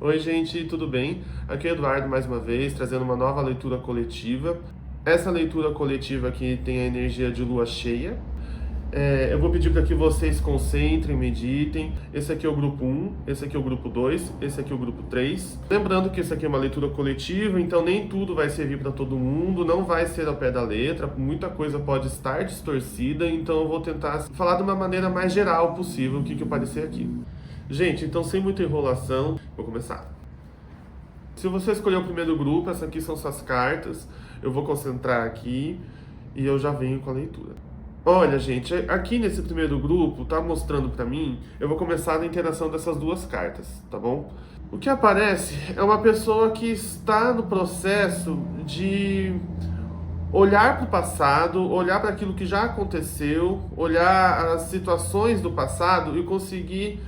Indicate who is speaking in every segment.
Speaker 1: Oi, gente, tudo bem? Aqui é Eduardo mais uma vez, trazendo uma nova leitura coletiva. Essa leitura coletiva aqui tem a energia de lua cheia. Eu vou pedir para que vocês concentrem, meditem. Esse aqui é o grupo 1, esse aqui é o grupo 2, esse aqui é o grupo 3. Lembrando que isso aqui é uma leitura coletiva, então nem tudo vai servir para todo mundo, não vai ser ao pé da letra, muita coisa pode estar distorcida, então eu vou tentar falar de uma maneira mais geral possível o que parecer aqui. Gente, então sem muita enrolação, vou começar. Se você escolher o primeiro grupo, essas aqui são suas cartas, eu vou concentrar aqui e eu já venho com a leitura. Olha, gente, aqui nesse primeiro grupo, tá mostrando pra mim, eu vou começar a interação dessas duas cartas, tá bom? O que aparece é uma pessoa que está no processo de olhar para o passado, olhar para aquilo que já aconteceu, olhar as situações do passado e conseguir,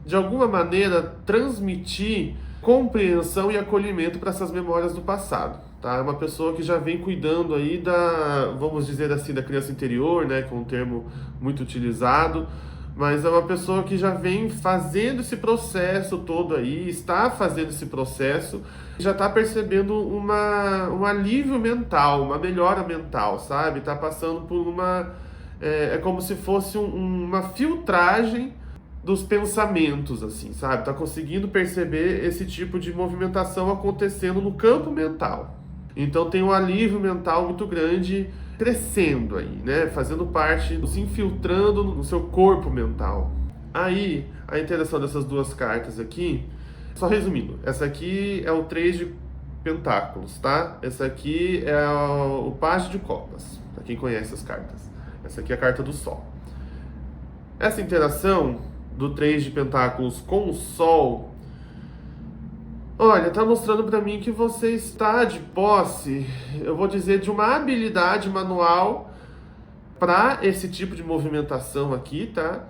Speaker 1: de alguma maneira, transmitir compreensão e acolhimento para essas memórias do passado, tá? É uma pessoa que já vem cuidando aí vamos dizer assim, da criança interior, né, que é um termo muito utilizado, mas é uma pessoa que já vem fazendo esse processo todo aí, está fazendo esse processo, já está percebendo um alívio mental, uma melhora mental, sabe? Está passando por é como se fosse uma filtragem dos pensamentos, assim, sabe? Tá conseguindo perceber esse tipo de movimentação acontecendo no campo mental. Então tem um alívio mental muito grande crescendo aí, né? Fazendo parte, se infiltrando no seu corpo mental. Aí, a interação dessas duas cartas aqui, só resumindo, essa aqui é o 3 de pentáculos, tá? Essa aqui é o pajem de copas, pra quem conhece as cartas. Essa aqui é a carta do sol. Essa interação do 3 de pentáculos com o sol, olha, tá mostrando pra mim que você está de posse, eu vou dizer, de uma habilidade manual para esse tipo de movimentação aqui, tá?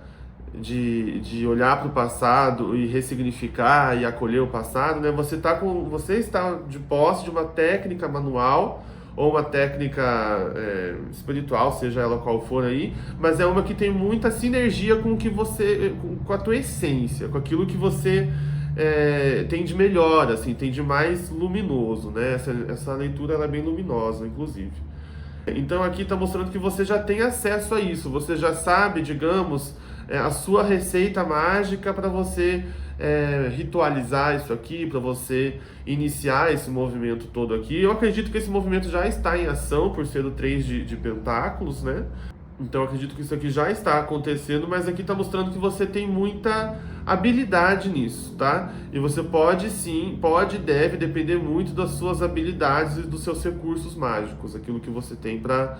Speaker 1: De olhar para o passado e ressignificar e acolher o passado, né? Você está de posse de uma técnica manual ou uma técnica espiritual, seja ela qual for aí, mas é uma que tem muita sinergia com o que com a tua essência, com aquilo que você tem de melhor, assim, tem de mais luminoso, né? Essa leitura ela é bem luminosa, inclusive. Então aqui está mostrando que você já tem acesso a isso, você já sabe, digamos, a sua receita mágica para você ritualizar isso aqui, para você iniciar esse movimento todo aqui. Eu acredito que esse movimento já está em ação por ser o 3 de pentáculos, né? Então eu acredito que isso aqui já está acontecendo, mas aqui está mostrando que você tem muita habilidade nisso, tá? E você pode sim, pode e deve depender muito das suas habilidades e dos seus recursos mágicos, aquilo que você tem para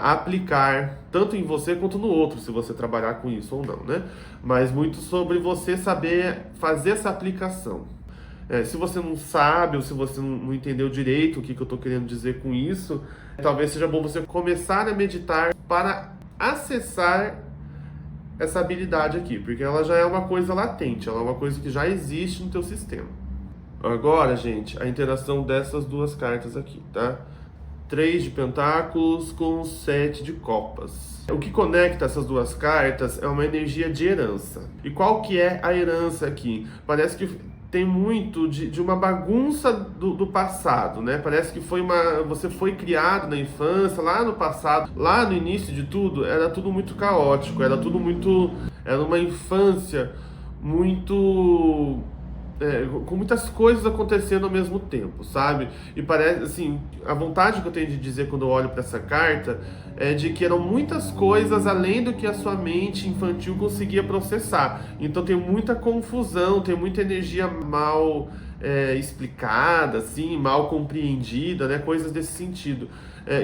Speaker 1: aplicar, tanto em você quanto no outro, se você trabalhar com isso ou não, né? Mas muito sobre você saber fazer essa aplicação. Se você não sabe ou se você não entendeu direito o que eu estou querendo dizer com isso, talvez seja bom você começar a meditar para acessar essa habilidade aqui, porque ela já é uma coisa latente, ela é uma coisa que já existe no teu sistema. Agora, gente, a interação dessas duas cartas aqui, tá? 3 de pentáculos com 7 de copas. O que conecta essas duas cartas é uma energia de herança. E qual que é a herança aqui? Parece que tem muito de uma bagunça do passado, né? Parece que você foi criado na infância, lá no passado, lá no início de tudo, era tudo muito caótico, era uma infância muito com muitas coisas acontecendo ao mesmo tempo, sabe? E parece, assim, a vontade que eu tenho de dizer quando eu olho para essa carta é de que eram muitas coisas além do que a sua mente infantil conseguia processar. Então tem muita confusão, tem muita energia mal explicada, assim, mal compreendida, né? Coisas desse sentido.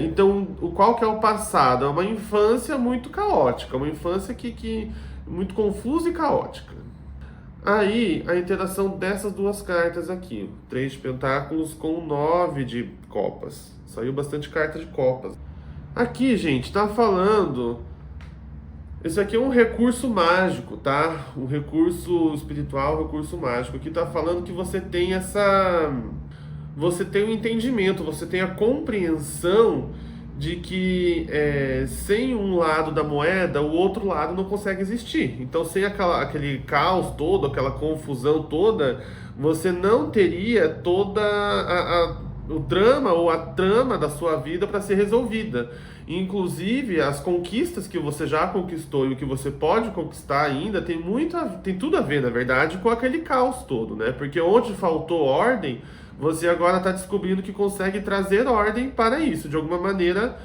Speaker 1: Então, qual que é o passado? É uma infância muito caótica, uma infância que muito confusa e caótica. Aí, a interação dessas duas cartas aqui, 3 de pentáculos com 9 de copas. Saiu bastante carta de copas. Aqui, gente, tá falando... Esse aqui é um recurso mágico, tá? Um recurso espiritual, um recurso mágico. Aqui tá falando que você tem você tem o entendimento, você tem a compreensão de que sem um lado da moeda, o outro lado não consegue existir. Então, sem aquele caos todo, aquela confusão toda, você não teria toda o drama ou a trama da sua vida para ser resolvida. Inclusive, as conquistas que você já conquistou e o que você pode conquistar ainda tem tudo a ver, na verdade, com aquele caos todo, né? Porque onde faltou ordem, você agora está descobrindo que consegue trazer ordem para isso, de alguma maneira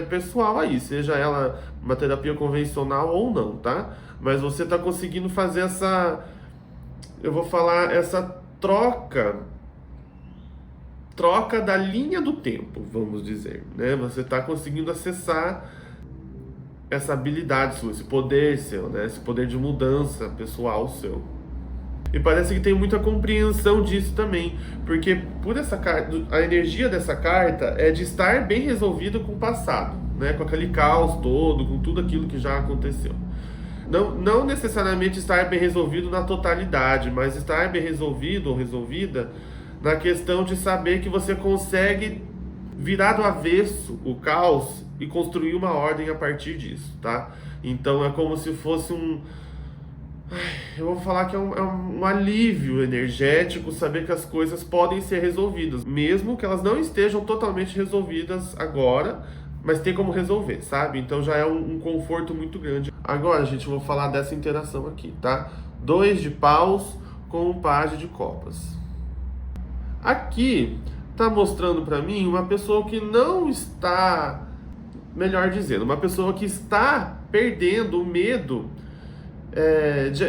Speaker 1: pessoal aí, seja ela uma terapia convencional ou não, tá? Mas você está conseguindo fazer essa troca da linha do tempo, vamos dizer, né? Você está conseguindo acessar essa habilidade sua, esse poder seu, né? Esse poder de mudança pessoal seu. E parece que tem muita compreensão disso também, porque por essa carta, a energia dessa carta é de estar bem resolvido com o passado, né? Com aquele caos todo, com tudo aquilo que já aconteceu. Não necessariamente estar bem resolvido na totalidade, mas estar bem resolvido ou resolvida na questão de saber que você consegue virar do avesso o caos e construir uma ordem a partir disso, tá? Então é como se fosse eu vou falar que é um alívio energético saber que as coisas podem ser resolvidas, mesmo que elas não estejam totalmente resolvidas agora, mas tem como resolver, sabe? Então já é um conforto muito grande. Agora, gente, eu vou falar dessa interação aqui, tá? 2 de paus com o pajem de copas. Aqui tá mostrando para mim uma pessoa que não está, melhor dizendo, uma pessoa que está perdendo o medo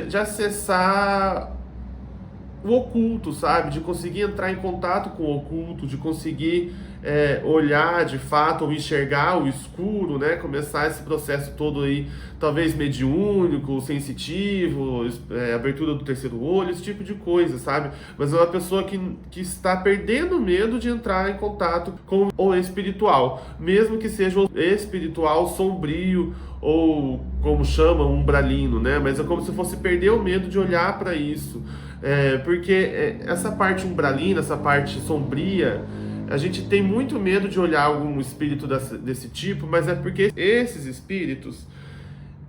Speaker 1: de acessar o oculto, sabe? De conseguir entrar em contato com o oculto, de conseguir olhar de fato ou enxergar o escuro, né? Começar esse processo todo aí, talvez mediúnico, sensitivo, abertura do terceiro olho, esse tipo de coisa, sabe? Mas é uma pessoa que está perdendo medo de entrar em contato com o espiritual, mesmo que seja o espiritual sombrio ou como chamam, umbralino, né? Mas é como se fosse perder o medo de olhar para isso. Porque essa parte umbralina, essa parte sombria, a gente tem muito medo de olhar algum espírito desse tipo, mas é porque esses espíritos,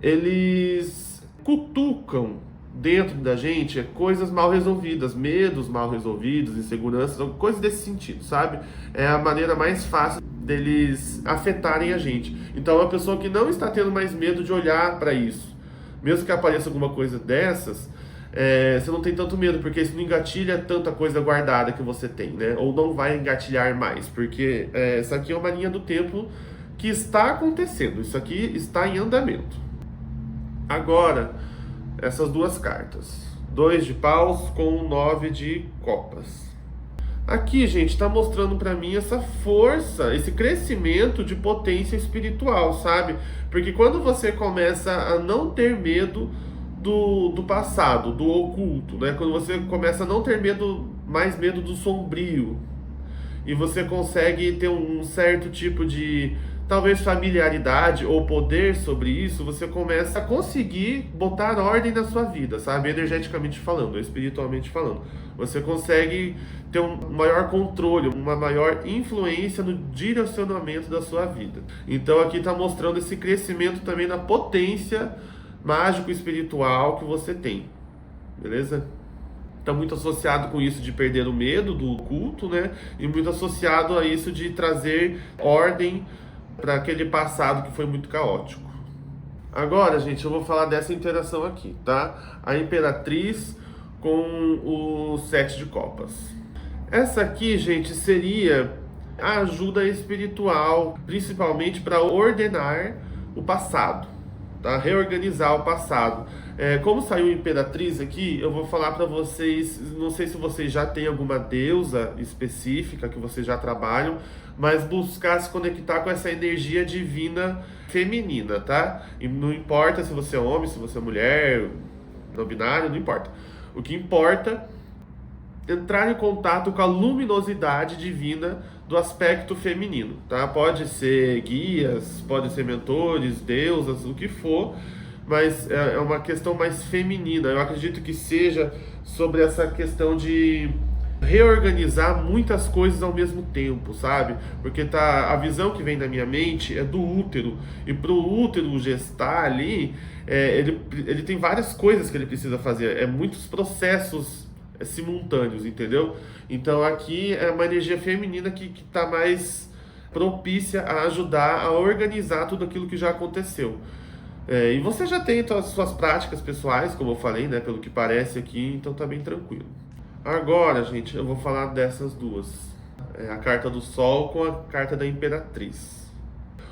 Speaker 1: eles cutucam dentro da gente coisas mal resolvidas, medos mal resolvidos, inseguranças, coisas desse sentido, sabe? É a maneira mais fácil deles afetarem a gente. Então, uma pessoa que não está tendo mais medo de olhar para isso, mesmo que apareça alguma coisa dessas, você não tem tanto medo, porque isso não engatilha tanta coisa guardada que você tem, né? Ou não vai engatilhar mais, porque essa aqui é uma linha do tempo que está acontecendo, isso aqui está em andamento. Agora, essas 2 cartas, 2 de paus com 9 de copas. Aqui, gente, está mostrando para mim essa força, esse crescimento de potência espiritual, sabe? Porque quando você começa a não ter medo do passado, do oculto, né? Quando você começa a não ter mais medo do sombrio, e você consegue ter um certo tipo de, talvez, familiaridade ou poder sobre isso, você começa a conseguir botar ordem na sua vida, sabe? Energeticamente falando, espiritualmente falando. Você consegue ter um maior controle, uma maior influência no direcionamento da sua vida. Então aqui está mostrando esse crescimento também na potência mágico-espiritual que você tem, beleza? Está muito associado com isso de perder o medo do culto, né? E muito associado a isso de trazer ordem para aquele passado que foi muito caótico. Agora, gente, eu vou falar dessa interação aqui, tá? A Imperatriz com o 7 de copas. Essa aqui, gente, seria a ajuda espiritual, principalmente para ordenar o passado, tá? Reorganizar o passado. Como saiu Imperatriz aqui, eu vou falar para vocês, não sei se vocês já têm alguma deusa específica que vocês já trabalham, mas buscar se conectar com essa energia divina feminina, tá? E não importa se você é homem, se você é mulher, não binário, não importa. O que importa é entrar em contato com a luminosidade divina do aspecto feminino, tá? Pode ser guias, pode ser mentores, deusas, o que for, mas é uma questão mais feminina. Eu acredito que seja sobre essa questão de reorganizar muitas coisas ao mesmo tempo, sabe? Porque a visão que vem da minha mente é do útero, e pro útero gestar ali, ele tem várias coisas que ele precisa fazer, muitos processos simultâneos, entendeu? Então aqui é uma energia feminina que tá mais propícia a ajudar a organizar tudo aquilo que já aconteceu. E você já tem as suas práticas pessoais, como eu falei, né? Pelo que parece aqui, então tá bem tranquilo. Agora, gente, eu vou falar dessas duas. A carta do Sol com a carta da Imperatriz.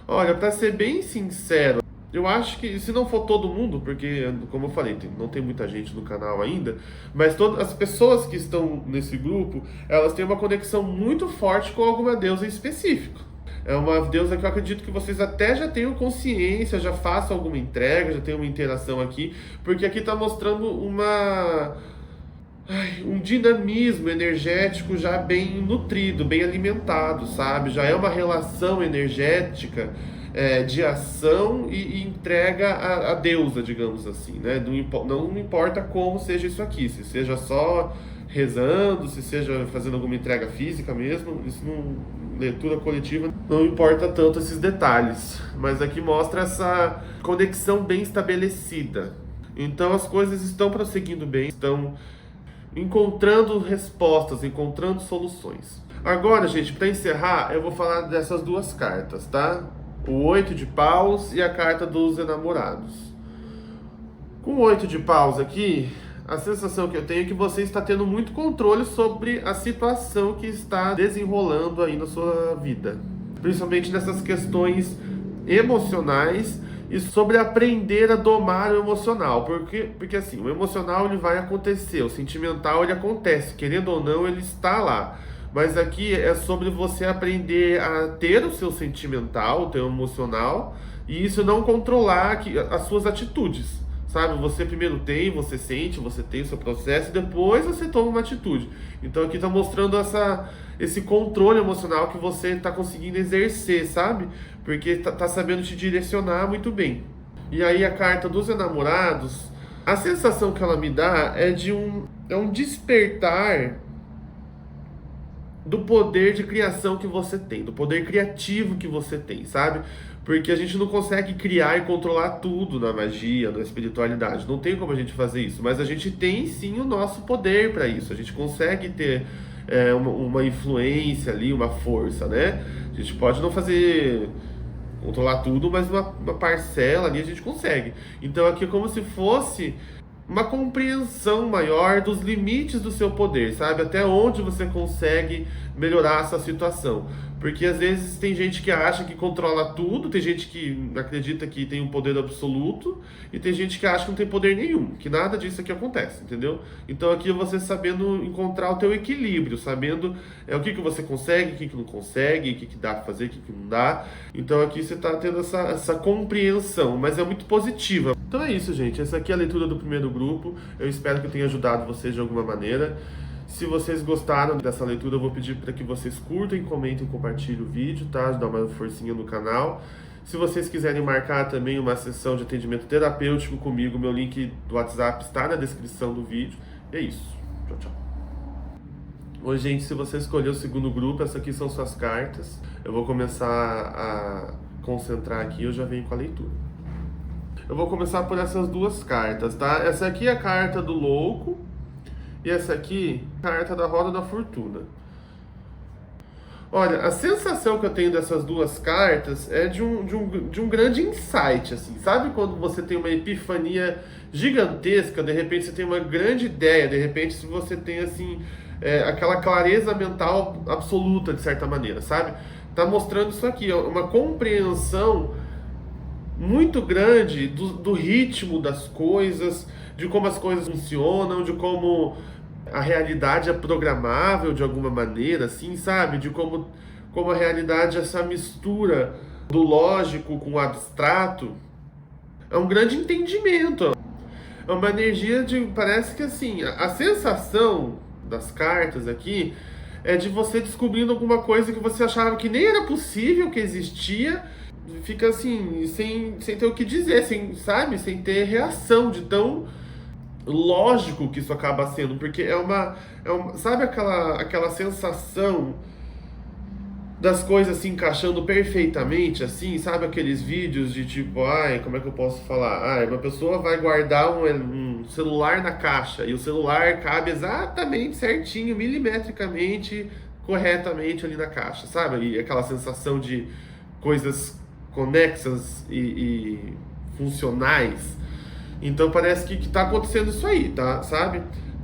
Speaker 1: Olha, pra ser bem sincero, eu acho que se não for todo mundo, porque, como eu falei, não tem muita gente no canal ainda, mas todas as pessoas que estão nesse grupo, elas têm uma conexão muito forte com alguma deusa em específico. É uma deusa que eu acredito que vocês até já tenham consciência, já façam alguma entrega, já tenham uma interação aqui, porque aqui está mostrando um dinamismo energético já bem nutrido, bem alimentado, sabe? Já é uma relação energética de ação e entrega à deusa, digamos assim, né? Não importa como seja isso aqui, se seja só rezando, se seja fazendo alguma entrega física mesmo, isso não... Leitura coletiva, não importa tanto esses detalhes, mas aqui mostra essa conexão bem estabelecida. Então as coisas estão prosseguindo bem, estão encontrando respostas, encontrando soluções. Agora, gente, para encerrar, eu vou falar dessas duas cartas, tá? O 8 de paus e a carta dos enamorados. Com o 8 de paus aqui, a sensação que eu tenho é que você está tendo muito controle sobre a situação que está desenrolando aí na sua vida. Principalmente nessas questões emocionais e sobre aprender a domar o emocional. Porque assim, o emocional ele vai acontecer, o sentimental ele acontece, querendo ou não ele está lá. Mas aqui é sobre você aprender a ter o seu sentimental, o teu emocional, e isso não controlar as suas atitudes. Sabe, você primeiro você sente, você tem o seu processo e depois você toma uma atitude. Então aqui está mostrando esse controle emocional que você está conseguindo exercer, sabe? Porque tá sabendo te direcionar muito bem. E aí a carta dos enamorados, a sensação que ela me dá é de um despertar do poder de criação que você tem, do poder criativo que você tem, sabe? Porque a gente não consegue criar e controlar tudo na magia, na espiritualidade. Não tem como a gente fazer isso. Mas a gente tem sim o nosso poder para isso. A gente consegue ter uma influência ali, uma força, né? A gente pode não controlar tudo, mas uma parcela ali a gente consegue. Então aqui é como se fosse uma compreensão maior dos limites do seu poder, sabe? Até onde você consegue melhorar essa situação. Porque às vezes tem gente que acha que controla tudo, tem gente que acredita que tem um poder absoluto, e tem gente que acha que não tem poder nenhum, que nada disso aqui acontece, entendeu? Então aqui é você sabendo encontrar o teu equilíbrio, sabendo o que você consegue, o que não consegue, o que dá pra fazer, o que não dá. Então aqui você tá tendo essa compreensão, mas é muito positiva. Então é isso, gente. Essa aqui é a leitura do primeiro grupo. Eu espero que tenha ajudado vocês de alguma maneira. Se vocês gostaram dessa leitura, eu vou pedir para que vocês curtam, comentem e compartilhem o vídeo, tá? Dá uma forcinha no canal. Se vocês quiserem marcar também uma sessão de atendimento terapêutico comigo, meu link do WhatsApp está na descrição do vídeo. E é isso. Tchau, tchau. Oi, gente, se você escolheu o segundo grupo, essas aqui são suas cartas. Eu vou começar a concentrar aqui, eu já venho com a leitura. Eu vou começar por essas duas cartas, tá? Essa aqui é a carta do louco. E essa aqui, carta da roda da fortuna. Olha, a sensação que eu tenho dessas duas cartas é de um grande insight, assim. Sabe quando você tem uma epifania gigantesca, de repente você tem uma grande ideia, de repente se você tem, assim, aquela clareza mental absoluta, de certa maneira, sabe? Tá mostrando isso aqui, ó, uma compreensão muito grande do ritmo das coisas, de como as coisas funcionam, de como a realidade é programável de alguma maneira, assim, sabe? De como a realidade é essa mistura do lógico com o abstrato. É um grande entendimento. É uma energia parece que assim, a sensação das cartas aqui é de você descobrindo alguma coisa que você achava que nem era possível que existia, fica assim, sem ter o que dizer, sabe? Sem ter reação de tão lógico que isso acaba sendo, porque sabe aquela sensação das coisas se encaixando perfeitamente, assim, sabe aqueles vídeos de tipo, ai, como é que eu posso falar? Ai, uma pessoa vai guardar um celular na caixa e o celular cabe exatamente certinho, milimetricamente, corretamente ali na caixa, sabe? E aquela sensação de coisas conexas e funcionais. Então parece que tá acontecendo isso aí, tá? Sabe?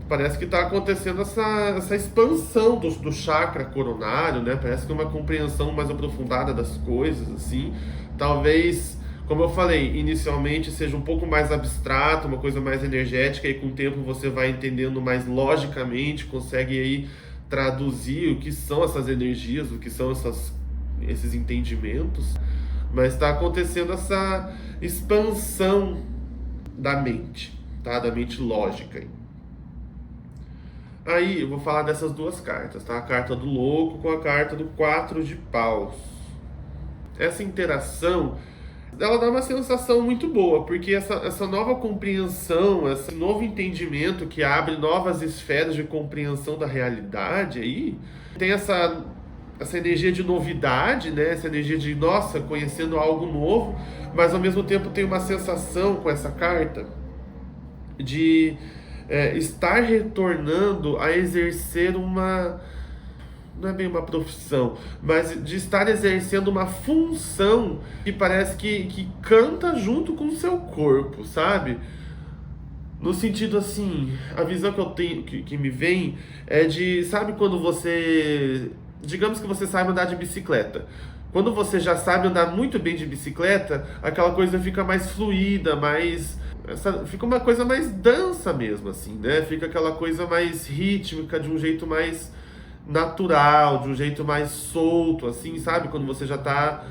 Speaker 1: Parece que tá acontecendo essa expansão do chakra coronário, né? Parece que é uma compreensão mais aprofundada das coisas, assim. Talvez, como eu falei, inicialmente seja um pouco mais abstrato, uma coisa mais energética, e com o tempo você vai entendendo mais logicamente, consegue aí traduzir o que são essas energias, o que são esses entendimentos. Mas está acontecendo essa expansão da mente, tá? Da mente lógica. Aí eu vou falar dessas duas cartas, tá? A carta do louco com a carta do 4 de paus. Essa interação, ela dá uma sensação muito boa, porque essa nova compreensão, esse novo entendimento que abre novas esferas de compreensão da realidade aí, tem essa energia de novidade, né? Essa energia de, nossa, conhecendo algo novo, mas ao mesmo tempo tem uma sensação com essa carta de estar retornando a exercer não é bem uma profissão, mas de estar exercendo uma função que parece que canta junto com o seu corpo, sabe? No sentido assim, a visão que eu tenho, que me vem, é de, sabe quando você, digamos que você sabe andar de bicicleta. Quando você já sabe andar muito bem de bicicleta, aquela coisa fica mais fluida, fica uma coisa mais dança mesmo, assim, né? Fica aquela coisa mais rítmica, de um jeito mais natural, de um jeito mais solto, assim, sabe? Quando você já tá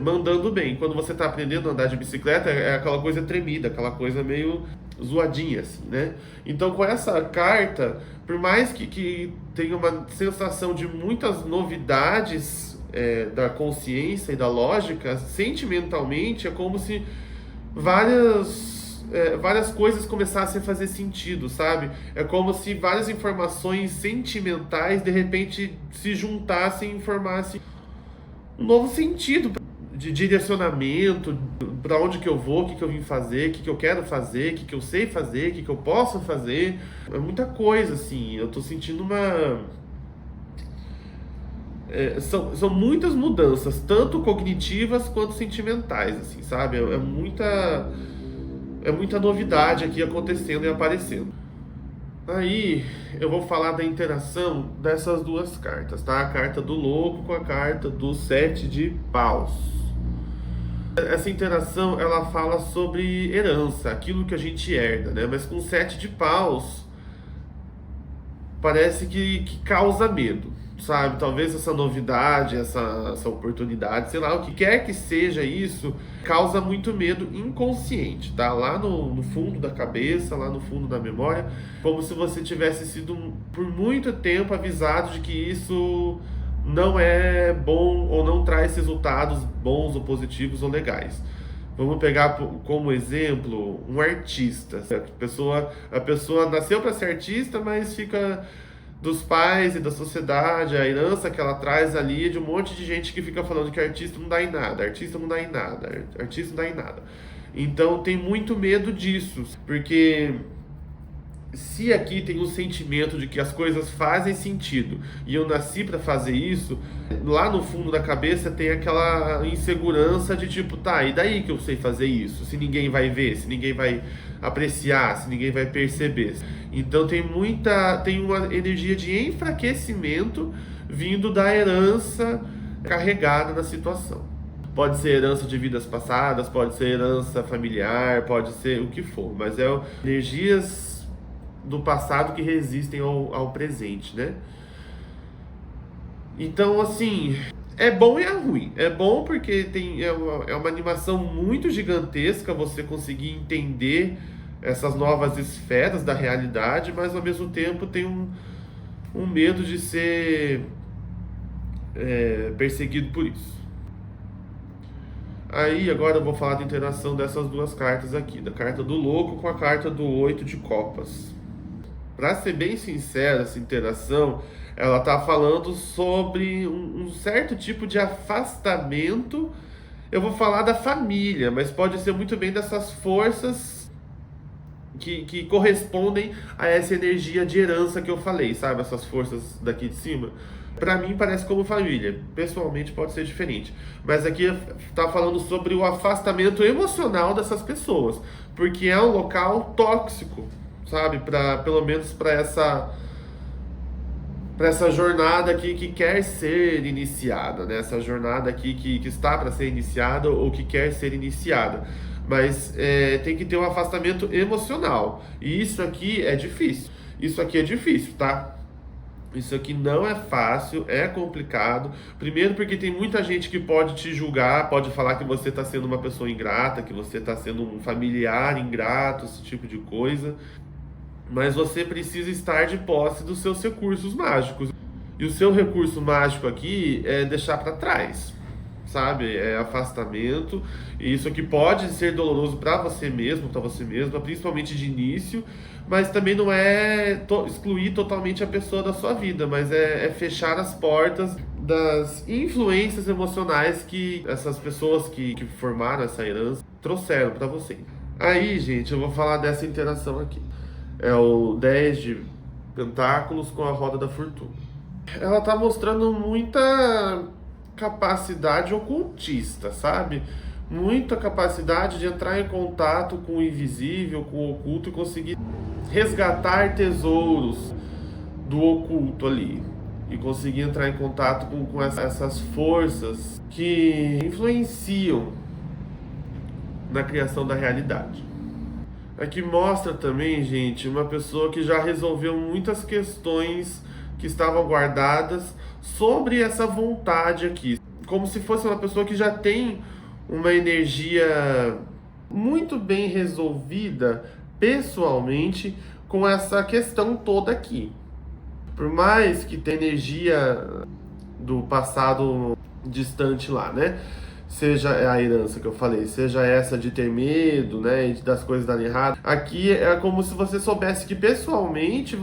Speaker 1: mandando bem. Quando você tá aprendendo a andar de bicicleta, é aquela coisa tremida, aquela coisa meio zoadinha, assim, né? Então, com essa carta, por mais que tenha uma sensação de muitas novidades da consciência e da lógica, sentimentalmente é como se várias coisas começassem a fazer sentido, sabe? É como se várias informações sentimentais de repente se juntassem e formassem um novo sentido de direcionamento, para onde que eu vou, o que que eu vim fazer, o que que eu quero fazer, o que que eu sei fazer, o que que eu posso fazer. É muita coisa, assim. Eu tô sentindo são muitas mudanças, tanto cognitivas quanto sentimentais, assim, sabe? É muita novidade aqui acontecendo e aparecendo. Aí eu vou falar da interação dessas duas cartas, tá? A carta do louco com a carta do 7 de paus. Essa interação, ela fala sobre herança, aquilo que a gente herda, né? Mas com 7 de paus, parece que causa medo, sabe? Talvez essa novidade, essa oportunidade, sei lá, o que quer que seja isso, causa muito medo inconsciente, tá? Lá no fundo da cabeça, lá no fundo da memória, como se você tivesse sido por muito tempo avisado de que isso não é bom ou não traz resultados bons ou positivos ou legais. Vamos pegar como exemplo um artista. A pessoa nasceu para ser artista, mas fica dos pais e da sociedade, a herança que ela traz ali de um monte de gente que fica falando que artista não dá em nada, artista não dá em nada, artista não dá em nada. Então tem muito medo disso, porque se aqui tem um sentimento de que as coisas fazem sentido e eu nasci para fazer isso, lá no fundo da cabeça tem aquela insegurança de tipo, tá, e daí que eu sei fazer isso? Se ninguém vai ver, se ninguém vai apreciar, se ninguém vai perceber. Então tem uma energia de enfraquecimento vindo da herança carregada na situação. Pode ser herança de vidas passadas, pode ser herança familiar, pode ser o que for, mas energias do passado que resistem ao presente, né? Então, assim, é bom e é ruim. É bom porque é uma animação muito gigantesca você conseguir entender essas novas esferas da realidade, mas ao mesmo tempo tem um medo de ser perseguido por isso. Aí agora eu vou falar da interação dessas duas cartas aqui, da carta do louco com a carta do 8 de copas. Para ser bem sincero, essa interação, ela tá falando sobre um certo tipo de afastamento. Eu vou falar da família, mas pode ser muito bem dessas forças que correspondem a essa energia de herança que eu falei, sabe? Essas forças daqui de cima. Para mim parece como família. Pessoalmente pode ser diferente. Mas aqui tá falando sobre o afastamento emocional dessas pessoas. Porque é um local tóxico, sabe? Pelo menos para essa jornada aqui que quer ser iniciada, né? Essa jornada aqui que está para ser iniciada ou que quer ser iniciada. Mas tem que ter um afastamento emocional. E isso aqui é difícil. Isso aqui é difícil, tá? Isso aqui não é fácil, é complicado. Primeiro porque tem muita gente que pode te julgar, pode falar que você está sendo uma pessoa ingrata, que você está sendo um familiar ingrato, esse tipo de coisa. Mas você precisa estar de posse dos seus recursos mágicos. E o seu recurso mágico aqui é deixar para trás, sabe? É afastamento. E isso aqui pode ser doloroso para você mesmo, para você mesma, principalmente de início. Mas também não é excluir totalmente a pessoa da sua vida, mas é fechar as portas das influências emocionais que essas pessoas que formaram essa herança trouxeram para você. Aí, gente, eu vou falar dessa interação aqui. É o 10 de pentáculos com a roda da fortuna. Ela tá mostrando muita capacidade ocultista, sabe? Muita capacidade de entrar em contato com o invisível, com o oculto e conseguir resgatar tesouros do oculto ali. E conseguir entrar em contato com essas forças que influenciam na criação da realidade. Aqui mostra também, gente, uma pessoa que já resolveu muitas questões que estavam guardadas sobre essa vontade aqui. Como se fosse uma pessoa que já tem uma energia muito bem resolvida pessoalmente com essa questão toda aqui. Por mais que tenha energia do passado distante lá, né? Seja a herança que eu falei, seja essa de ter medo, né, e das coisas darem errado. Aqui é como se você soubesse que pessoalmente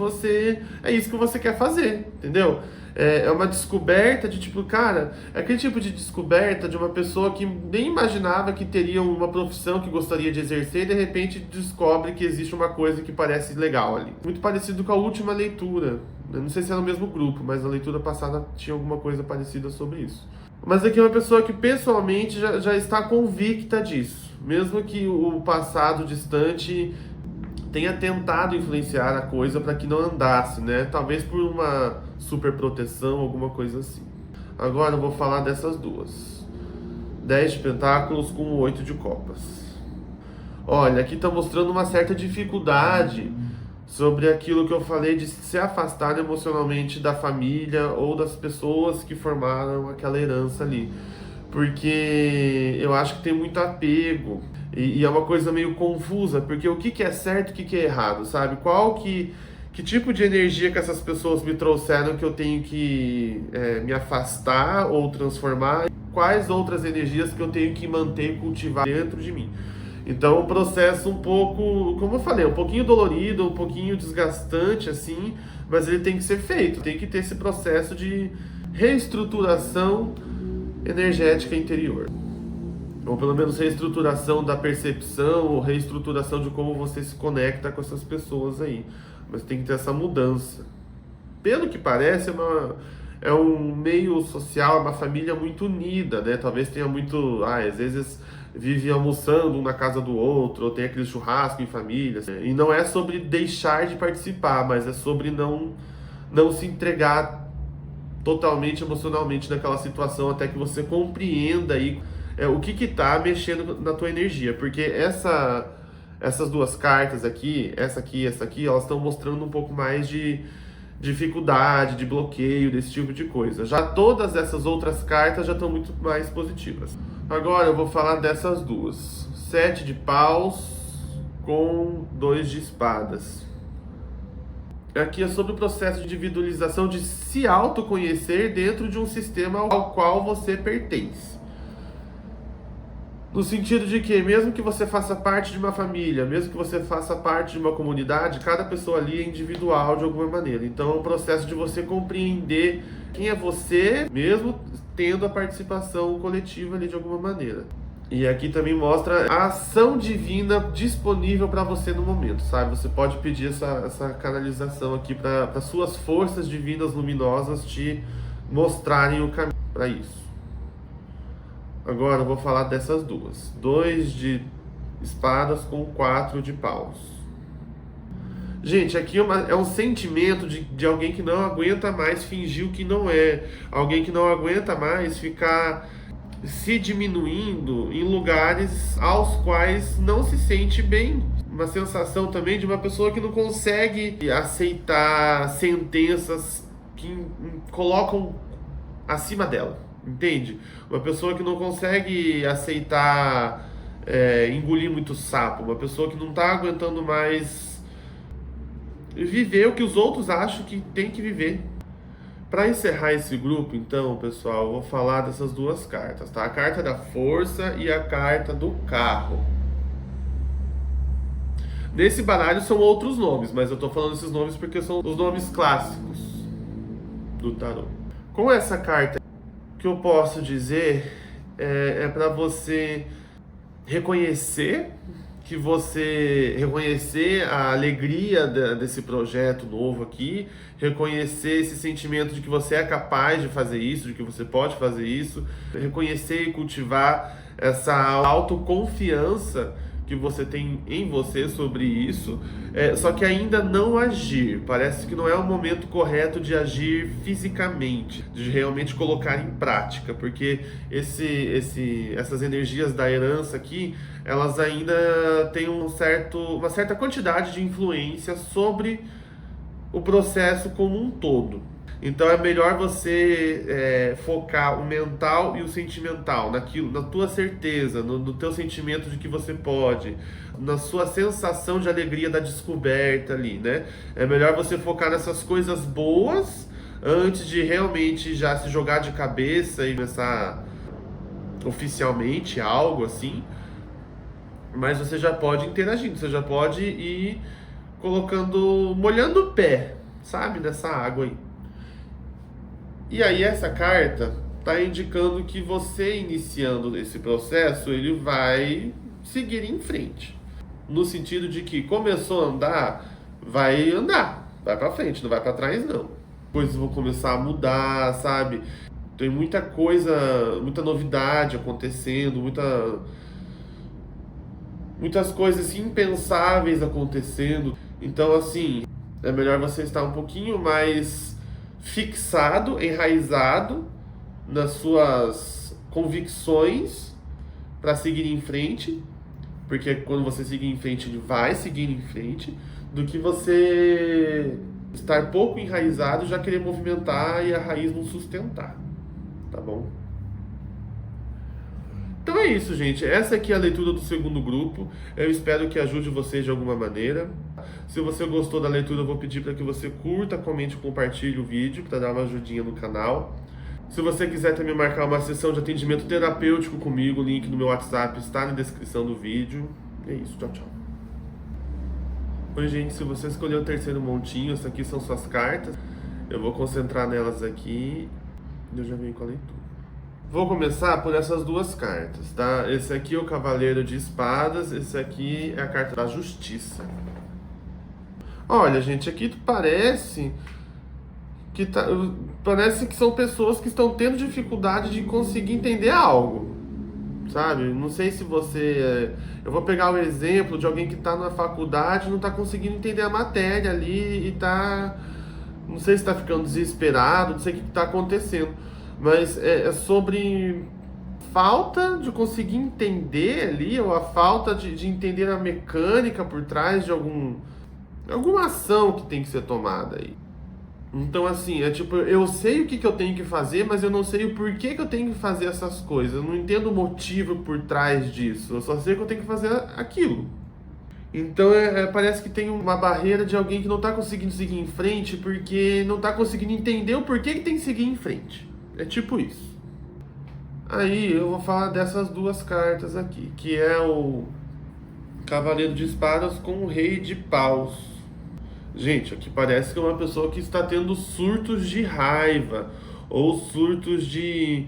Speaker 1: é isso que você quer fazer, entendeu? É uma descoberta de tipo, cara, é aquele tipo de descoberta de uma pessoa que nem imaginava que teria uma profissão que gostaria de exercer e de repente descobre que existe uma coisa que parece legal ali. Muito parecido com a última leitura. Eu não sei se é no mesmo grupo, mas na leitura passada tinha alguma coisa parecida sobre isso. Mas aqui é uma pessoa que pessoalmente já está convicta disso. Mesmo que o passado distante tenha tentado influenciar a coisa para que não andasse, né? Talvez por uma super proteção, alguma coisa assim. Agora eu vou falar dessas duas. 10 de pentáculos com 8 de copas. Olha, aqui está mostrando uma certa dificuldade sobre aquilo que eu falei de se afastar emocionalmente da família ou das pessoas que formaram aquela herança ali. Porque eu acho que tem muito apego e é uma coisa meio confusa, porque o que é certo e o que é errado, sabe? Que tipo de energia que essas pessoas me trouxeram que eu tenho que me afastar ou transformar? Quais outras energias que eu tenho que manter e cultivar dentro de mim? Então, um processo um pouco, como eu falei, um pouquinho dolorido, um pouquinho desgastante, assim, mas ele tem que ser feito. Tem que ter esse processo de reestruturação energética interior. Ou pelo menos reestruturação da percepção, ou reestruturação de como você se conecta com essas pessoas aí. Mas tem que ter essa mudança. Pelo que parece, é um meio social, uma família muito unida, né? Talvez tenha muito... às vezes vive almoçando um na casa do outro, ou tem aquele churrasco em família. E não é sobre deixar de participar, mas é sobre não se entregar totalmente emocionalmente naquela situação até que você compreenda aí o que está mexendo na tua energia. Porque essas duas cartas aqui, essa aqui e essa aqui, elas estão mostrando um pouco mais de dificuldade, de bloqueio, desse tipo de coisa. Já todas essas outras cartas já estão muito mais positivas. Agora eu vou falar dessas duas. 7 de paus com 2 de espadas. Aqui é sobre o processo de individualização, de se autoconhecer dentro de um sistema ao qual você pertence. No sentido de que, mesmo que você faça parte de uma família, mesmo que você faça parte de uma comunidade, cada pessoa ali é individual de alguma maneira. Então é um processo de você compreender quem é você, mesmo tendo a participação coletiva ali de alguma maneira. E aqui também mostra a ação divina disponível para você no momento, sabe? Você pode pedir essa canalização aqui para suas forças divinas luminosas te mostrarem o caminho para isso. Agora eu vou falar dessas duas. 2 de espadas com 4 de paus. Gente, aqui é um sentimento de alguém que não aguenta mais fingir o que não é. Alguém que não aguenta mais ficar se diminuindo em lugares aos quais não se sente bem. Uma sensação também de uma pessoa que não consegue aceitar sentenças que colocam acima dela. Entende? Uma pessoa que não consegue aceitar engolir muito sapo, uma pessoa que não tá aguentando mais viver o que os outros acham que tem que viver. Para encerrar esse grupo, então, pessoal, eu vou falar dessas duas cartas, tá? A carta da força e a carta do carro. Nesse baralho são outros nomes, mas eu tô falando esses nomes porque são os nomes clássicos do tarô. Com essa carta, o que eu posso dizer é para você reconhecer a alegria desse projeto novo aqui, reconhecer esse sentimento de que você é capaz de fazer isso, de que você pode fazer isso, reconhecer e cultivar essa autoconfiança que você tem em você sobre isso, só que ainda não agir. Parece que não é o momento correto de agir fisicamente, de realmente colocar em prática, porque essas energias da herança aqui, elas ainda têm uma certa quantidade de influência sobre o processo como um todo. Então é melhor você focar o mental e o sentimental naquilo, na tua certeza, no teu sentimento de que você pode, na sua sensação de alegria da descoberta ali, né? É melhor você focar nessas coisas boas antes de realmente já se jogar de cabeça e começar oficialmente algo assim. Mas você já pode ir interagindo, você já pode ir molhando o pé, sabe, nessa água aí. E aí essa carta está indicando que você iniciando esse processo, ele vai seguir em frente. No sentido de que começou a andar, vai para frente, não vai para trás não. Coisas vão começar a mudar, sabe? Tem muita coisa, muita novidade acontecendo, muitas coisas impensáveis acontecendo. Então assim, é melhor você estar um pouquinho mais fixado, enraizado nas suas convicções para seguir em frente, porque quando você seguir em frente, ele vai seguir em frente, do que você estar pouco enraizado, já querer movimentar e a raiz não sustentar, tá bom? Então é isso, gente. Essa aqui é a leitura do segundo grupo. Eu espero que ajude vocês de alguma maneira. Se você gostou da leitura, eu vou pedir para que você curta, comente e compartilhe o vídeo para dar uma ajudinha no canal. Se você quiser também marcar uma sessão de atendimento terapêutico comigo, o link no meu WhatsApp está na descrição do vídeo. É isso, tchau, tchau. Oi, gente, se você escolheu o terceiro montinho, essas aqui são suas cartas. Eu vou concentrar nelas aqui e eu já venho com a leitura. Vou começar por essas duas cartas, tá? Esse aqui é o Cavaleiro de Espadas, esse aqui é a carta da Justiça. Olha, gente, aqui parece que são pessoas que estão tendo dificuldade de conseguir entender algo, sabe? Não sei se você... Eu vou pegar o exemplo de alguém que está na faculdade e não está conseguindo entender a matéria ali e tá... Não sei se está ficando desesperado, não sei o que está acontecendo. Mas é sobre falta de conseguir entender ali, ou a falta de entender a mecânica por trás de alguma ação que tem que ser tomada aí. Então assim, tipo, eu sei o que eu tenho que fazer, mas eu não sei o porquê que eu tenho que fazer essas coisas. Eu não entendo o motivo por trás disso, eu só sei que eu tenho que fazer aquilo. Então parece que tem uma barreira de alguém que não está conseguindo seguir em frente porque não está conseguindo entender o porquê que tem que seguir em frente. É tipo isso. Aí eu vou falar dessas duas cartas aqui, que é o Cavaleiro de Espadas com o Rei de Paus. Gente, aqui parece que é uma pessoa que está tendo surtos de raiva ou surtos de...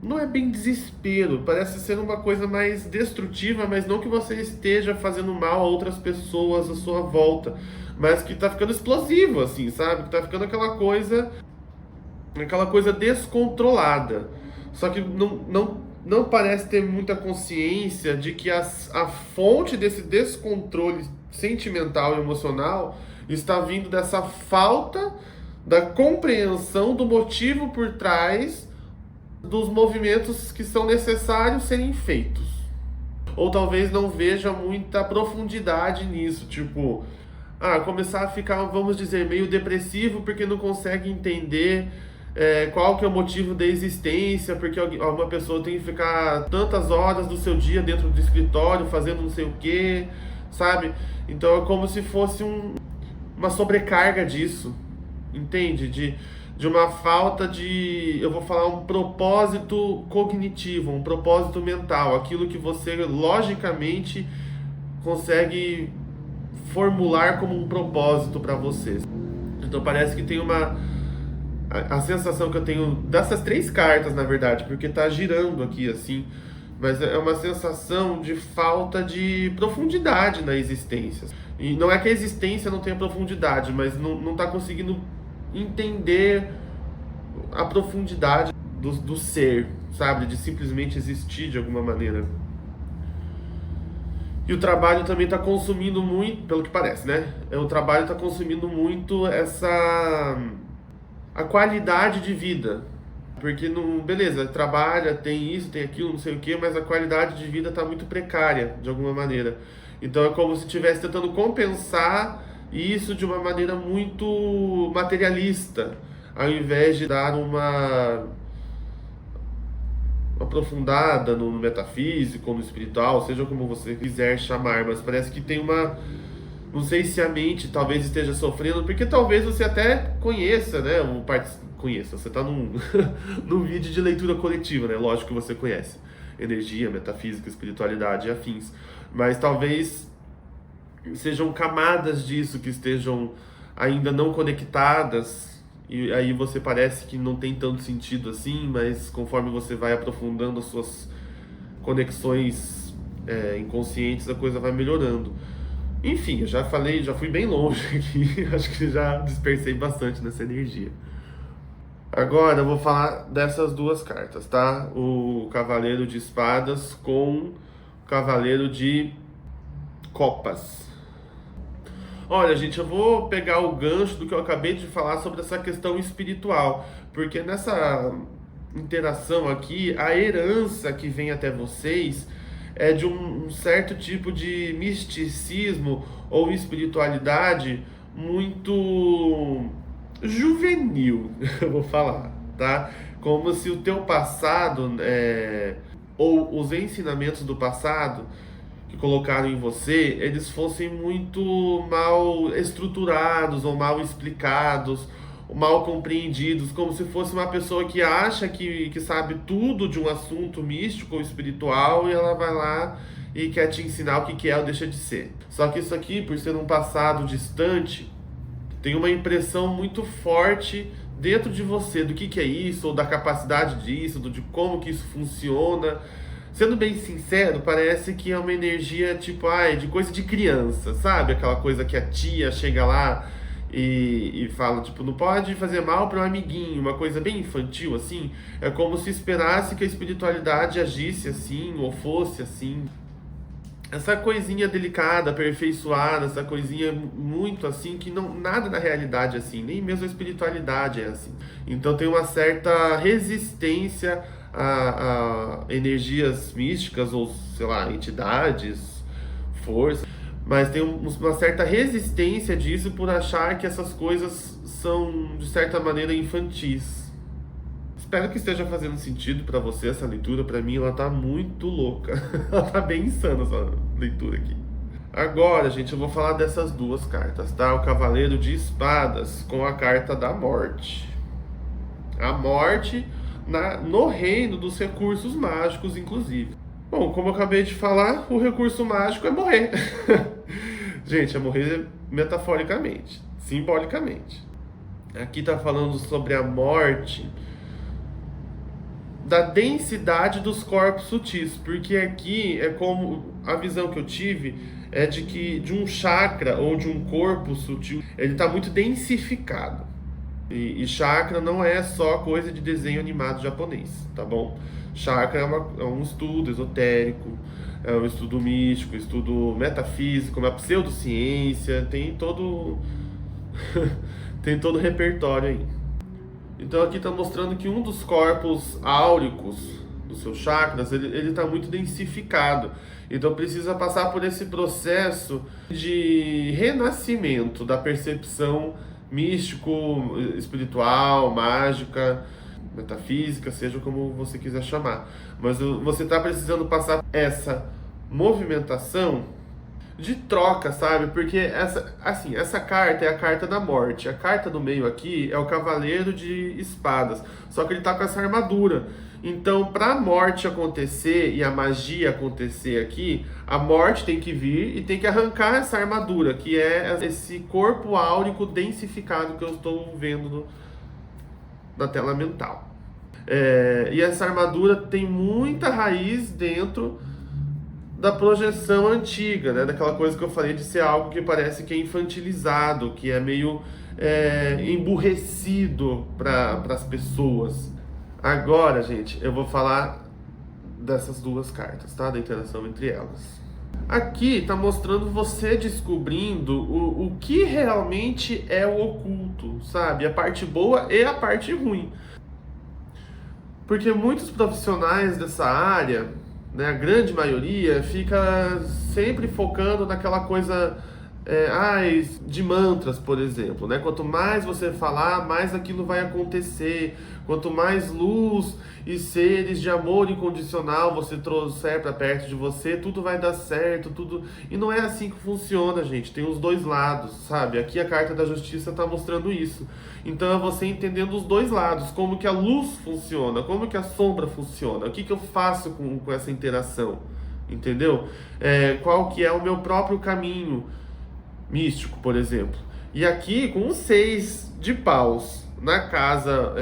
Speaker 1: Não é bem desespero, parece ser uma coisa mais destrutiva, mas não que você esteja fazendo mal a outras pessoas à sua volta, mas que tá ficando explosivo, assim, sabe? Que tá ficando aquela coisa descontrolada. Só que não parece ter muita consciência de que a fonte desse descontrole sentimental e emocional está vindo dessa falta da compreensão do motivo por trás dos movimentos que são necessários serem feitos. Ou talvez não veja muita profundidade nisso, tipo, começar a ficar, vamos dizer, meio depressivo porque não consegue entender qual que é o motivo da existência, porque uma pessoa tem que ficar tantas horas do seu dia dentro do escritório fazendo não sei o que, sabe? Então é como se fosse uma sobrecarga disso, entende? De uma falta de, eu vou falar, um propósito cognitivo, um propósito mental, aquilo que você logicamente consegue formular como um propósito para você. Então parece que tem a sensação que eu tenho dessas três cartas, na verdade, porque tá girando aqui assim, mas é uma sensação de falta de profundidade na existência. E não é que a existência não tenha profundidade, mas não tá conseguindo entender a profundidade do ser, sabe? De simplesmente existir de alguma maneira. E o trabalho também está consumindo muito, pelo que parece, né? O trabalho está consumindo muito a qualidade de vida. Porque, beleza, trabalha, tem isso, tem aquilo, não sei o quê, mas a qualidade de vida está muito precária, de alguma maneira. Então é como se estivesse tentando compensar isso de uma maneira muito materialista, ao invés de dar uma aprofundada no metafísico, no espiritual, seja como você quiser chamar, mas parece que tem não sei se a mente talvez esteja sofrendo, porque talvez você até conheça, né? Conheça, você está num vídeo de leitura coletiva, né? Lógico que você conhece energia, metafísica, espiritualidade e afins, mas talvez sejam camadas disso que estejam ainda não conectadas, e aí você parece que não tem tanto sentido assim, mas conforme você vai aprofundando as suas conexões inconscientes, a coisa vai melhorando. Enfim, eu já fui bem longe aqui, acho que já dispersei bastante nessa energia. Agora eu vou falar dessas duas cartas, tá? O Cavaleiro de Espadas com o Cavaleiro de Copas. Olha, gente, eu vou pegar o gancho do que eu acabei de falar sobre essa questão espiritual, porque nessa interação aqui, a herança que vem até vocês é de um certo tipo de misticismo ou espiritualidade muito juvenil, eu vou falar, tá? Como se o teu passado, ou os ensinamentos do passado que colocaram em você, eles fossem muito mal estruturados ou mal explicados, ou mal compreendidos, como se fosse uma pessoa que acha que sabe tudo de um assunto místico ou espiritual e ela vai lá e quer te ensinar o que é ou deixa de ser. Só que isso aqui, por ser um passado distante, tem uma impressão muito forte dentro de você do que é isso, ou da capacidade disso, de como que isso funciona. Sendo bem sincero, parece que é uma energia tipo, de coisa de criança, sabe? Aquela coisa que a tia chega lá e fala, tipo, não pode fazer mal para um amiguinho, uma coisa bem infantil, assim. É como se esperasse que a espiritualidade agisse assim, ou fosse assim. Essa coisinha delicada, aperfeiçoada, essa coisinha muito assim, que nada na realidade é assim, nem mesmo a espiritualidade é assim. Então tem uma certa resistência a energias místicas ou, sei lá, entidades, forças, mas tem uma certa resistência disso por achar que essas coisas são, de certa maneira, infantis. Espero que esteja fazendo sentido pra você essa leitura. Pra mim ela tá muito louca. Ela tá bem insana essa leitura aqui. Agora, gente, eu vou falar dessas duas cartas, tá? O Cavaleiro de Espadas com a carta da Morte. A Morte no reino dos recursos mágicos, inclusive. Bom, como eu acabei de falar, o recurso mágico é morrer. Gente, é morrer metaforicamente, simbolicamente. Aqui está falando sobre a morte da densidade dos corpos sutis, porque aqui é como a visão que eu tive é de que de um chakra ou de um corpo sutil, ele está muito densificado. E chakra não é só coisa de desenho animado japonês, tá bom? Chakra é um estudo esotérico, é um estudo místico, estudo metafísico, uma pseudociência, tem todo tem todo o repertório aí. Então aqui está mostrando que um dos corpos áuricos dos seus chakras, ele está muito densificado. Então precisa passar por esse processo de renascimento da percepção místico, espiritual, mágica, metafísica, seja como você quiser chamar. Mas você está precisando passar essa movimentação de troca, sabe? Porque essa carta é a carta da morte. A carta do meio aqui é o Cavaleiro de Espadas. Só que ele tá com essa armadura. Então, para a morte acontecer e a magia acontecer aqui, a morte tem que vir e tem que arrancar essa armadura, que é esse corpo áurico densificado que eu estou vendo na tela mental. E essa armadura tem muita raiz dentro da projeção antiga, né? Daquela coisa que eu falei de ser algo que parece que é infantilizado, que é meio emburrecido para as pessoas. Agora, gente, eu vou falar dessas duas cartas, tá? Da interação entre elas. Aqui está mostrando você descobrindo o que realmente é o oculto, sabe? A parte boa e a parte ruim. Porque muitos profissionais dessa área, né, a grande maioria, fica sempre focando naquela coisa de mantras, por exemplo, né? Quanto mais você falar, mais aquilo vai acontecer. Quanto mais luz e seres de amor incondicional você trouxer para perto de você, tudo vai dar certo, tudo. E não é assim que funciona, gente. Tem os dois lados, sabe? Aqui a carta da justiça está mostrando isso. Então é você entendendo os dois lados, como que a luz funciona, como que a sombra funciona, o que eu faço com essa interação, entendeu? Qual que é o meu próprio caminho místico, por exemplo. E aqui, com um 6 de paus na casa,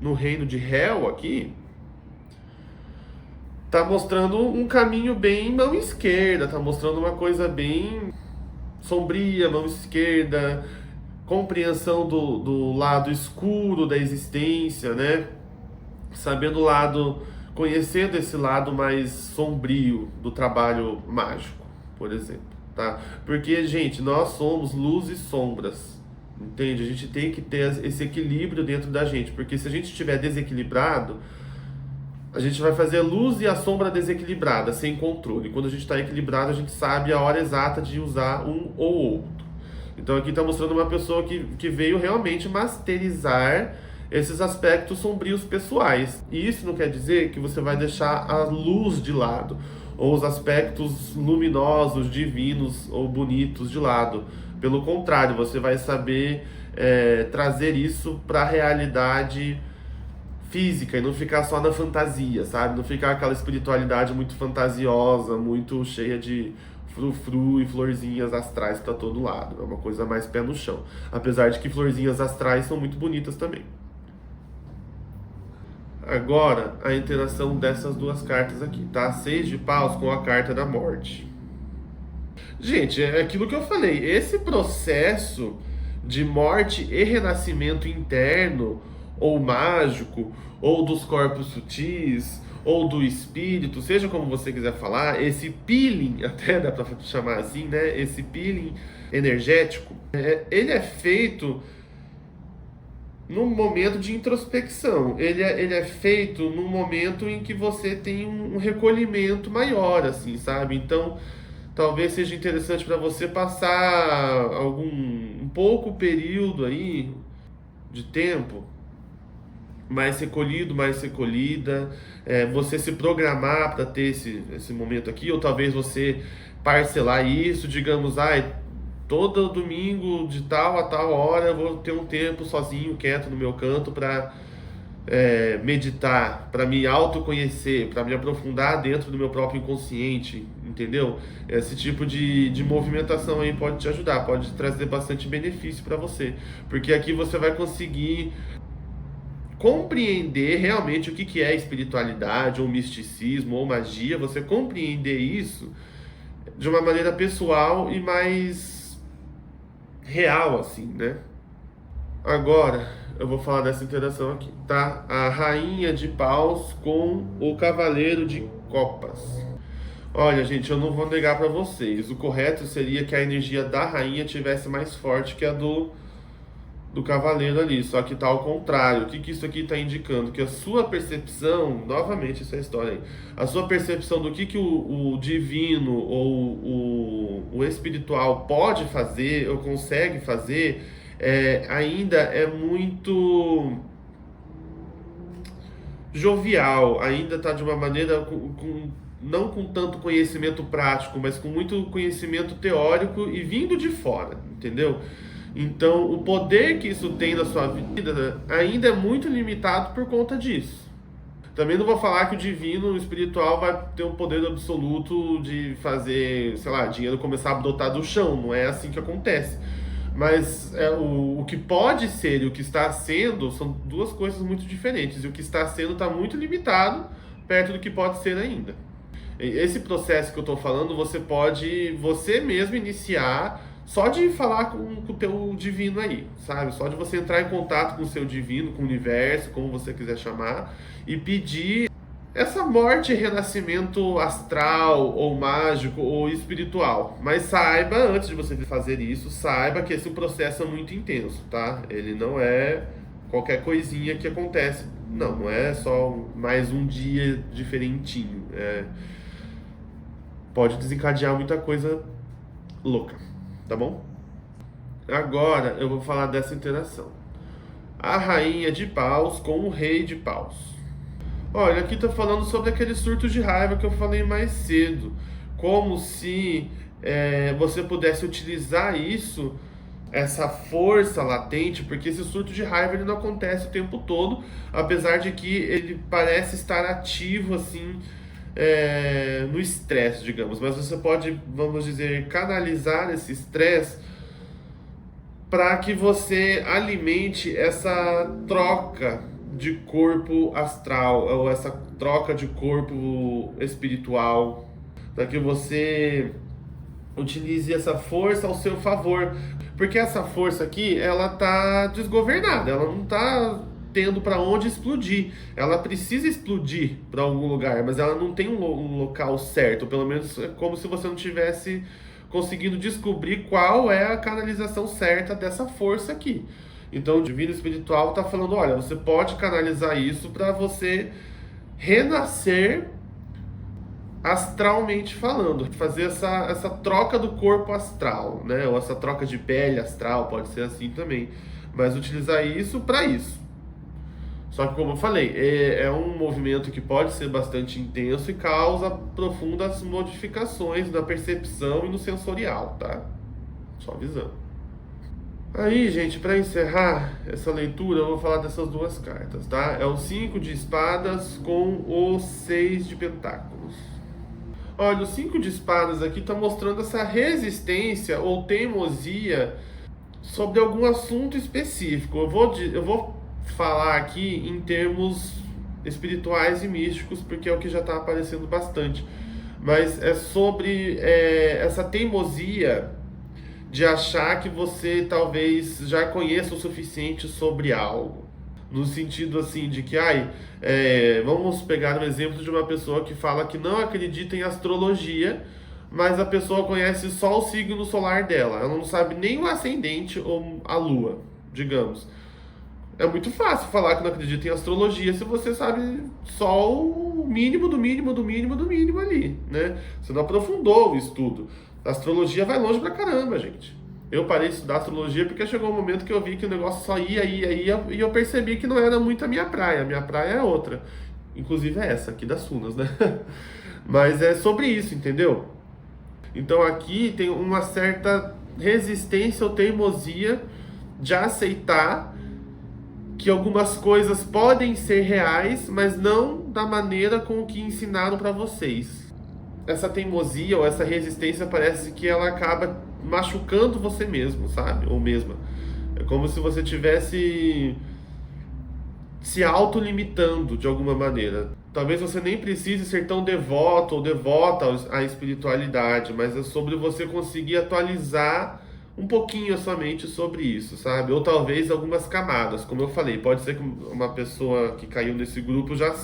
Speaker 1: no reino de Hel aqui, tá mostrando um caminho bem mão esquerda, tá mostrando uma coisa bem sombria, mão esquerda, compreensão do lado escuro da existência, né? Sabendo o lado, conhecendo esse lado mais sombrio do trabalho mágico, por exemplo. Tá? Porque, gente, nós somos luz e sombras, entende? A gente tem que ter esse equilíbrio dentro da gente, porque se a gente estiver desequilibrado, a gente vai fazer a luz e a sombra desequilibrada, sem controle. Quando a gente está equilibrado, a gente sabe a hora exata de usar um ou outro. Então aqui está mostrando uma pessoa que veio realmente masterizar esses aspectos sombrios pessoais. E isso não quer dizer que você vai deixar a luz de lado, ou os aspectos luminosos, divinos ou bonitos de lado. Pelo contrário, você vai saber trazer isso para a realidade física e não ficar só na fantasia, sabe? Não ficar aquela espiritualidade muito fantasiosa, muito cheia de frufru e florzinhas astrais para todo lado. É uma coisa mais pé no chão. Apesar de que florzinhas astrais são muito bonitas também. Agora, a interação dessas duas cartas aqui, tá? 6 de paus com a carta da morte. Gente, é aquilo que eu falei. Esse processo de morte e renascimento interno, ou mágico, ou dos corpos sutis, ou do espírito, seja como você quiser falar, esse peeling, até dá pra chamar assim, né? Esse peeling energético, ele é feito num momento de introspecção. Ele é feito num momento em que você tem um recolhimento maior, assim, sabe? Então, talvez seja interessante para você passar um pouco período aí de tempo mais recolhido, mais recolhida, você se programar para ter esse momento aqui, ou talvez você parcelar isso, digamos, todo domingo de tal a tal hora eu vou ter um tempo sozinho, quieto no meu canto para meditar, para me autoconhecer, para me aprofundar dentro do meu próprio inconsciente, entendeu? Esse tipo de movimentação aí pode te ajudar, pode trazer bastante benefício para você, porque aqui você vai conseguir compreender realmente o que é espiritualidade, ou misticismo, ou magia, você compreender isso de uma maneira pessoal e mais real, assim, né? Agora, eu vou falar dessa interação aqui, tá? A rainha de paus com o cavaleiro de copas. Olha, gente, eu não vou negar pra vocês. O correto seria que a energia da rainha tivesse mais forte que a do cavaleiro ali. Só que tá ao contrário. O que isso aqui tá indicando? Que a sua percepção, novamente essa história aí, a sua percepção do que o divino ou o espiritual pode fazer ou consegue fazer ainda é muito jovial, ainda está de uma maneira não com tanto conhecimento prático, mas com muito conhecimento teórico e vindo de fora, entendeu? Então, o poder que isso tem na sua vida ainda é muito limitado por conta disso. Também não vou falar que o divino, o espiritual, vai ter um poder absoluto de fazer, sei lá, dinheiro começar a brotar do chão. Não é assim que acontece. Mas o que pode ser e o que está sendo são duas coisas muito diferentes. E o que está sendo está muito limitado perto do que pode ser ainda. Esse processo que eu estou falando, você pode, você mesmo iniciar só de falar com o teu divino aí, sabe? Só de você entrar em contato com o seu divino, com o universo, como você quiser chamar, e pedir essa morte e renascimento astral, ou mágico, ou espiritual. Mas saiba, antes de você fazer isso, saiba que esse processo é muito intenso, tá? Ele não é qualquer coisinha que acontece. Não é só mais um dia diferentinho. Pode desencadear muita coisa louca, tá bom? Agora eu vou falar dessa interação. A rainha de paus com o rei de paus. Olha, aqui tá falando sobre aquele surto de raiva que eu falei mais cedo. Como se você pudesse utilizar isso, essa força latente, porque esse surto de raiva ele não acontece o tempo todo, apesar de que ele parece estar ativo assim no estresse, digamos. Mas você pode, vamos dizer, canalizar esse estresse para que você alimente essa troca de corpo astral, ou essa troca de corpo espiritual, para que você utilize essa força ao seu favor, porque essa força aqui, ela tá desgovernada, ela não tá tendo para onde explodir, ela precisa explodir para algum lugar, mas ela não tem um local certo, pelo menos é como se você não tivesse conseguindo descobrir qual é a canalização certa dessa força aqui. Então o divino espiritual está falando, olha, você pode canalizar isso para você renascer astralmente falando, fazer essa troca do corpo astral, né? Ou essa troca de pele astral, pode ser assim também, mas utilizar isso para isso. Só que, como eu falei, é um movimento que pode ser bastante intenso e causa profundas modificações na percepção e no sensorial, tá? Só avisando. Aí, gente, para encerrar essa leitura, eu vou falar dessas duas cartas, tá? É o 5 de espadas com o 6 de pentáculos. Olha, o 5 de espadas aqui está mostrando essa resistência ou teimosia sobre algum assunto específico. Eu vou falar aqui em termos espirituais e místicos, porque é o que já está aparecendo bastante. Mas é sobre essa teimosia de achar que você talvez já conheça o suficiente sobre algo. No sentido assim de que, vamos pegar um exemplo de uma pessoa que fala que não acredita em astrologia, mas a pessoa conhece só o signo solar dela. Ela não sabe nem o ascendente ou a lua, digamos. É muito fácil falar que não acredita em astrologia se você sabe só o mínimo do mínimo do mínimo do mínimo ali, né? Você não aprofundou o estudo. A astrologia vai longe pra caramba, gente. Eu parei de estudar astrologia porque chegou um momento que eu vi que o negócio só ia, e eu percebi que não era muito a minha praia. A minha praia é outra. Inclusive é essa aqui das Sunas, né? Mas é sobre isso, entendeu? Então aqui tem uma certa resistência ou teimosia de aceitar que algumas coisas podem ser reais, mas não da maneira com que ensinaram para vocês. Essa teimosia ou essa resistência parece que ela acaba machucando você mesmo, sabe? Ou mesma. É como se você tivesse se autolimitando de alguma maneira. Talvez você nem precise ser tão devoto ou devota à espiritualidade, mas é sobre você conseguir atualizar um pouquinho a sua mente sobre isso, sabe? Ou talvez algumas camadas, como eu falei, pode ser que uma pessoa que caiu nesse grupo já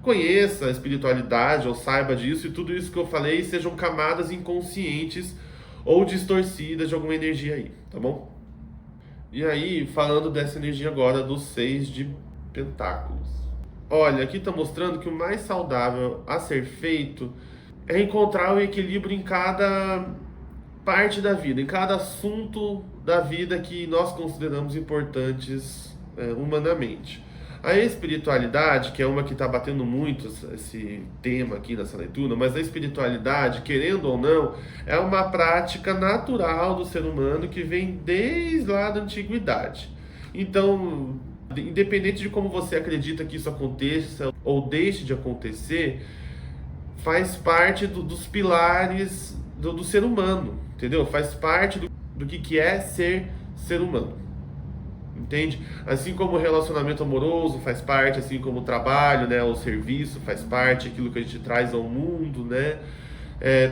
Speaker 1: conheça a espiritualidade ou saiba disso, e tudo isso que eu falei sejam camadas inconscientes ou distorcidas de alguma energia aí, tá bom? E aí, falando dessa energia agora dos 6 de pentáculos. Olha, aqui está mostrando que o mais saudável a ser feito é encontrar o equilíbrio em cada parte da vida, em cada assunto da vida que nós consideramos importantes humanamente. A espiritualidade, que é uma que está batendo muito esse tema aqui nessa leitura, mas a espiritualidade, querendo ou não, é uma prática natural do ser humano que vem desde lá da antiguidade. Então, independente de como você acredita que isso aconteça ou deixe de acontecer, faz parte dos pilares do ser humano, entendeu? Faz parte do que é ser humano, entende? Assim como o relacionamento amoroso faz parte, assim como o trabalho, né, o serviço faz parte, aquilo que a gente traz ao mundo, né?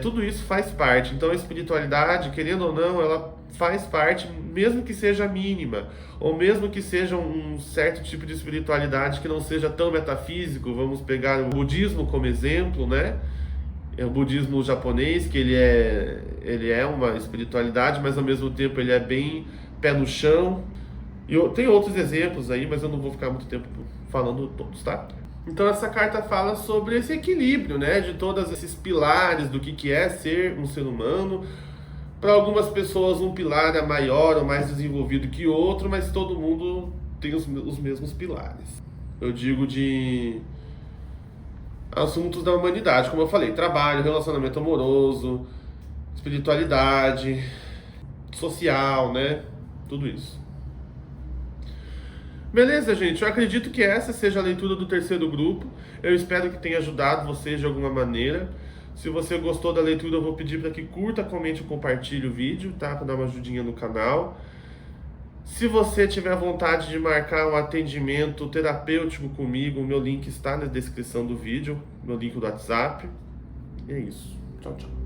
Speaker 1: Tudo isso faz parte. Então a espiritualidade, querendo ou não, ela faz parte, mesmo que seja mínima, ou mesmo que seja um certo tipo de espiritualidade que não seja tão metafísico. Vamos pegar o budismo como exemplo, né? É o budismo japonês, que ele é uma espiritualidade, mas ao mesmo tempo ele é bem pé no chão. E tem outros exemplos aí, mas eu não vou ficar muito tempo falando todos, tá? Então essa carta fala sobre esse equilíbrio, né, de todos esses pilares do que é ser um ser humano. Para algumas pessoas um pilar é maior ou mais desenvolvido que outro, mas todo mundo tem os mesmos pilares. Eu digo de assuntos da humanidade, como eu falei, trabalho, relacionamento amoroso, espiritualidade, social, né, tudo isso. Beleza, gente? Eu acredito que essa seja a leitura do terceiro grupo. Eu espero que tenha ajudado vocês de alguma maneira. Se você gostou da leitura, eu vou pedir para que curta, comente e compartilhe o vídeo, tá? Para dar uma ajudinha no canal. Se você tiver vontade de marcar um atendimento terapêutico comigo, o meu link está na descrição do vídeo, meu link do WhatsApp. E é isso. Tchau, tchau.